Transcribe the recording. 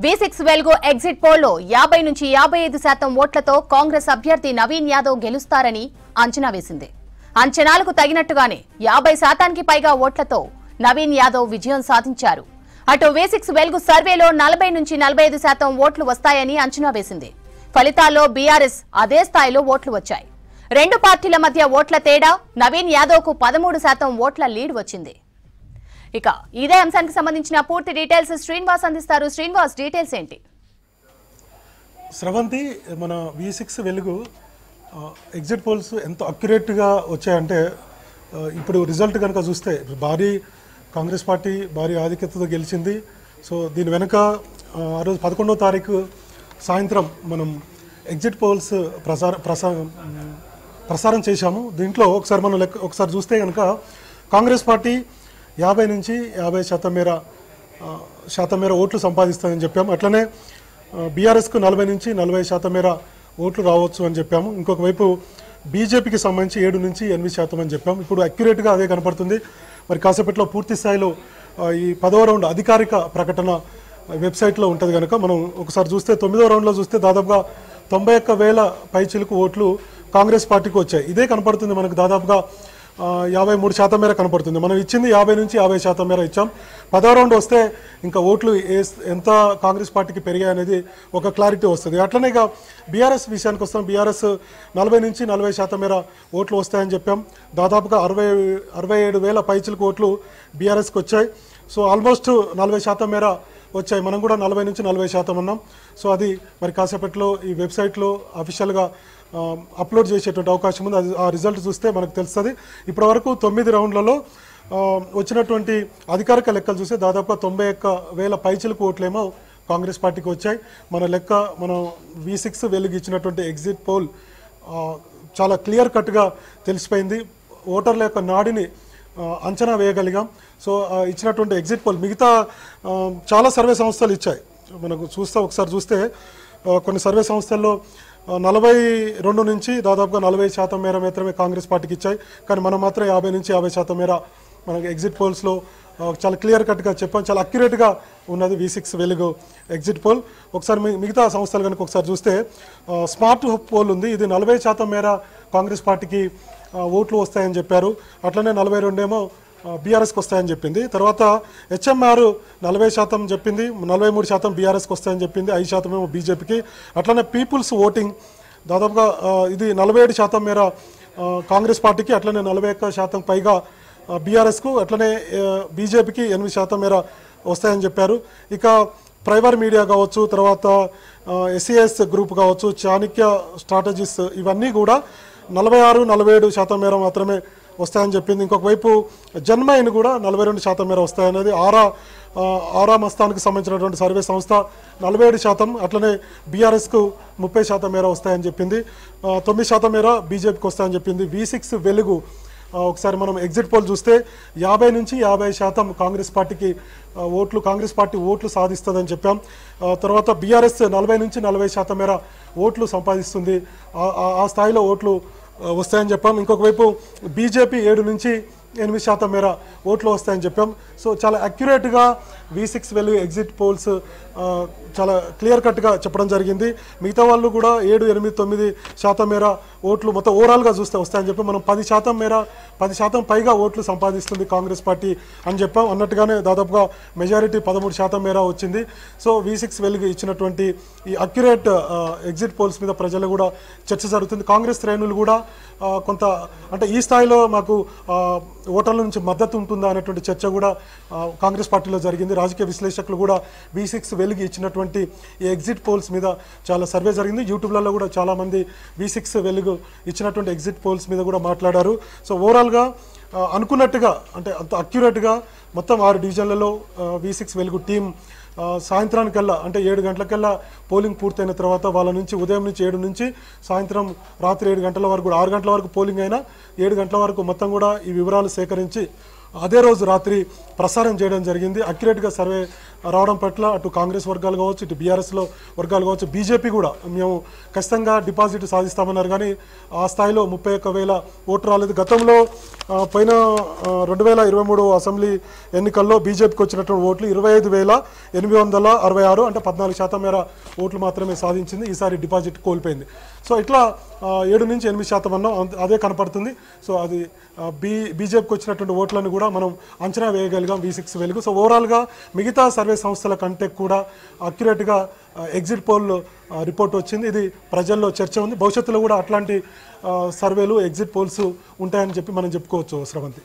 V6 వెల్గో exit పోల్లో 50 నుంచి 55% ఓట్లతో కాంగ్రెస్ అభ్యర్థి నవీన్ యాదవ్ గెలుస్తారని అంచనా వేసింది. అంచనాలకు తగినట్టుగానే 50%కి పైగా ఓట్లతో నవీన్ యాదవ్ విజయం సాధించారు. అటు V6 వెల్గో సర్వేలో 40 నుంచి 45% ఓట్లు వస్తాయని అంచనా వేసింది. ఫలితాల్లో బీఆర్ఎస్ అదే స్థాయిలో ఓట్లు వచ్చాయి. రెండు పార్టీల మధ్య ఓట్ల తేడా నవీన్ యాదవ్కు 13% ఓట్ల లీడ్ వచ్చింది. ఇక ఇదే అంశానికి సంబంధించిన పూర్తి డీటెయిల్స్ శ్రీనివాస్ అందిస్తారు. శ్రీనివాస్, డీటెయిల్స్ ఏంటి? స్రవంతి, మన V6 వెలుగు ఎగ్జిట్ పోల్స్ ఎంత అక్యురేట్గా వచ్చాయంటే ఇప్పుడు రిజల్ట్ కనుక చూస్తే భారీ కాంగ్రెస్ పార్టీ భారీ ఆధిక్యతతో గెలిచింది. సో దీని వెనుక ఆ రోజు 11వ తారీఖు సాయంత్రం మనం ఎగ్జిట్ పోల్స్ ప్రసారం చేశాము. దీంట్లో ఒకసారి చూస్తే కనుక కాంగ్రెస్ పార్టీ 50 నుంచి 50% మేర ఓట్లు సంపాదిస్తుందని చెప్పాము. అట్లనే బీఆర్ఎస్కు 40 నుంచి 40% మేర ఓట్లు రావచ్చు అని చెప్పాము. ఇంకొక వైపు బీజేపీకి సంబంధించి 7 నుంచి 8% అని చెప్పాము. ఇప్పుడు అక్యురేట్గా అదే కనపడుతుంది. మరి కాసేపట్లో పూర్తి స్థాయిలో ఈ 10వ రౌండ్ అధికారిక ప్రకటన వెబ్సైట్లో ఉంటుంది కనుక మనం ఒకసారి చూస్తే 9వ రౌండ్లో చూస్తే దాదాపుగా 91,000 పైచిలకు ఓట్లు కాంగ్రెస్ పార్టీకి వచ్చాయి. ఇదే కనపడుతుంది మనకు దాదాపుగా 53% మేర కనపడుతుంది. మనం ఇచ్చింది 50 నుంచి 50% మేర ఇచ్చాం. 10వ రౌండ్ వస్తే ఇంకా ఓట్లు ఎంత కాంగ్రెస్ పార్టీకి పెరిగాయి అనేది ఒక క్లారిటీ వస్తుంది. అట్లనే ఇక బీఆర్ఎస్ విషయానికి వస్తాం. బీఆర్ఎస్ 40 నుంచి 40% మేర ఓట్లు వస్తాయని చెప్పాం. దాదాపుగా 67,000 పైచిలకు ఓట్లు బీఆర్ఎస్కి వచ్చాయి. సో ఆల్మోస్ట్ 40% మేర వచ్చాయి. మనం కూడా 40 నుంచి 40% ఉన్నాం. సో అది మరి కాసేపట్లో ఈ వెబ్సైట్లో అఫీషియల్గా అప్లోడ్ చేసేటువంటి అవకాశం ఉంది. అది ఆ రిజల్ట్ చూస్తే మనకు తెలుస్తుంది. ఇప్పటి వరకు 9 రౌండ్లలో వచ్చినటువంటి అధికారిక లెక్కలు చూస్తే దాదాపుగా 91,000 పైచిలకు ఓట్లేమో కాంగ్రెస్ పార్టీకి వచ్చాయి. మనం V6 వెలుగు ఇచ్చినటువంటి ఎగ్జిట్ పోల్ చాలా క్లియర్ కట్గా తెలిసిపోయింది. ఓటర్ల యొక్క నాడిని అంచనా వేయగలిగాం. సో ఇచ్చినటువంటి ఎగ్జిట్ పోల్ మిగతా చాలా సర్వే సంస్థలు ఇచ్చాయి. మనకు ఒకసారి చూస్తే కొన్ని సర్వే సంస్థల్లో 42 నుంచి దాదాపుగా 40% మేర మాత్రమే కాంగ్రెస్ పార్టీకి ఇచ్చాయి. కానీ మనం మాత్రం 50 నుంచి 50% మేర మనకి ఎగ్జిట్ పోల్స్లో చాలా క్లియర్ కట్గా చెప్పాం. చాలా అక్యురేట్గా ఉన్నది V6 వెలుగు ఎగ్జిట్ పోల్. ఒకసారి మిగతా సంస్థలు కనుక ఒకసారి చూస్తే స్మార్ట్ పోల్ ఉంది. ఇది 40% మేర కాంగ్రెస్ పార్టీకి ఓట్లు వస్తాయని చెప్పారు. అట్లనే 42 ఏమో బీఆర్ఎస్కి వస్తాయని చెప్పింది. తర్వాత HMR 40% చెప్పింది, 43% బీఆర్ఎస్కి వస్తాయని చెప్పింది, 5% ఏమో బీజేపీకి. అట్లనే పీపుల్స్ ఓటింగ్ దాదాపుగా ఇది 47% మేర కాంగ్రెస్ పార్టీకి, అట్లనే 41% పైగా బీఆర్ఎస్కు, అట్లనే బీజేపీకి 8% మేర వస్తాయని చెప్పారు. ఇక ప్రైవేట్ మీడియా కావచ్చు, తర్వాత SES గ్రూప్ కావచ్చు, చాణక్య స్ట్రాటజీస్ ఇవన్నీ కూడా 46-47% మేర మాత్రమే వస్తాయని చెప్పింది. ఇంకొక వైపు జన్మైన్ కూడా 42% మేర వస్తాయనేది ఆరా మస్తానికి సంబంధించినటువంటి సర్వే సంస్థ 47%, అట్లనే బీఆర్ఎస్కు 30% మేర వస్తాయని చెప్పింది. 9% మేర బీజేపీకి వస్తాయని చెప్పింది. V6 వెలుగు ఒకసారి మనం ఎగ్జిట్ పోల్ చూస్తే 50 నుంచి 50% కాంగ్రెస్ పార్టీ ఓట్లు సాధిస్తుందని చెప్పాం. తర్వాత బీఆర్ఎస్ 40 నుంచి 40% మేర ఓట్లు సంపాదిస్తుంది. ఆ స్థాయిలో ఓట్లు వస్తాయని చెప్పాం. ఇంకొక వైపు బీజేపీ 7 నుంచి 8% మేర ఓట్లు వస్తాయని చెప్పాం. సో చాలా అక్యురేట్గా V6 వెలుగు ఎగ్జిట్ పోల్స్ చాలా క్లియర్ కట్గా చెప్పడం జరిగింది. మిగతా వాళ్ళు కూడా 7, 8, 9% మేర ఓట్లు మొత్తం ఓవరాల్గా చూస్తే వస్తాయని చెప్పి మనం 10% పైగా ఓట్లు సంపాదిస్తుంది కాంగ్రెస్ పార్టీ అని చెప్పాం. అన్నట్టుగానే దాదాపుగా మెజారిటీ 13% మేర వచ్చింది. సో V6 వెలుగు ఇచ్చినటువంటి ఈ అక్యురేట్ ఎగ్జిట్ పోల్స్ మీద ప్రజలు కూడా చర్చ జరుగుతుంది. కాంగ్రెస్ శ్రేణులు కూడా కొంత అంటే ఈ స్థాయిలో మాకు ఓటర్ల నుంచి మద్దతు ఉంటుందా అనేటువంటి చర్చ కూడా కాంగ్రెస్ పార్టీలో జరిగింది. రాజకీయ విశ్లేషకులు కూడా V6 వెలుగు ఇచ్చినటువంటి ఈ ఎగ్జిట్ పోల్స్ మీద చాలా సర్వే జరిగింది. యూట్యూబ్లలో కూడా చాలామంది V6 వెలుగు ఇచ్చినటువంటి ఎగ్జిట్ పోల్స్ మీద కూడా మాట్లాడారు. సో ఓవరాల్గా అనుకున్నట్టుగా అంటే అంత అక్యురేట్గా మొత్తం 6 డివిజన్లలో V6 వెలుగు టీం సాయంత్రానికల్లా అంటే 7 గంటలకల్లా పోలింగ్ పూర్తయిన తర్వాత వాళ్ళ నుంచి ఉదయం నుంచి 7 నుంచి సాయంత్రం రాత్రి 7 గంటల వరకు 6 గంటల వరకు పోలింగ్ అయినా 7 గంటల వరకు మొత్తం కూడా ఈ వివరాలు సేకరించి అదే రోజు రాత్రి ప్రసారం చేయడం జరిగింది. అక్యురేట్గా సర్వే రావడం పట్ల అటు కాంగ్రెస్ వర్గాలు కావచ్చు, ఇటు బీఆర్ఎస్లో వర్గాలు కావచ్చు, బీజేపీ కూడా మేము ఖచ్చితంగా డిపాజిట్ సాధిస్తామన్నారు. కానీ ఆ స్థాయిలో 31,000 ఓట్లు రాలేదు. గతంలో పోయిన 2023 అసెంబ్లీ ఎన్నికల్లో బీజేపీకి వచ్చినటువంటి ఓట్లు 25,866, అంటే 14% మేర ఓట్లు మాత్రమే సాధించింది. ఈసారి డిపాజిట్ కోల్పోయింది. సో ఇట్లా 7 నుంచి 8% అన్నాం, అదే కనపడుతుంది. సో అది బీజేపీకి వచ్చినటువంటి ఓట్లను కూడా మనం అంచనా వేయగలిగాం V6 వెలుగు. సో ఓవరాల్గా మిగతా సర్వే సంస్థల కంటే కూడా అక్యురేట్గా ఎగ్జిట్ పోల్ రిపోర్ట్ వచ్చింది. ఇది ప్రజల్లో చర్చ ఉంది. భవిష్యత్తులో కూడా అట్లాంటి సర్వేలు ఎగ్జిట్ పోల్స్ ఉంటాయని చెప్పి మనం చెప్పుకోవచ్చు. శ్రవంతి.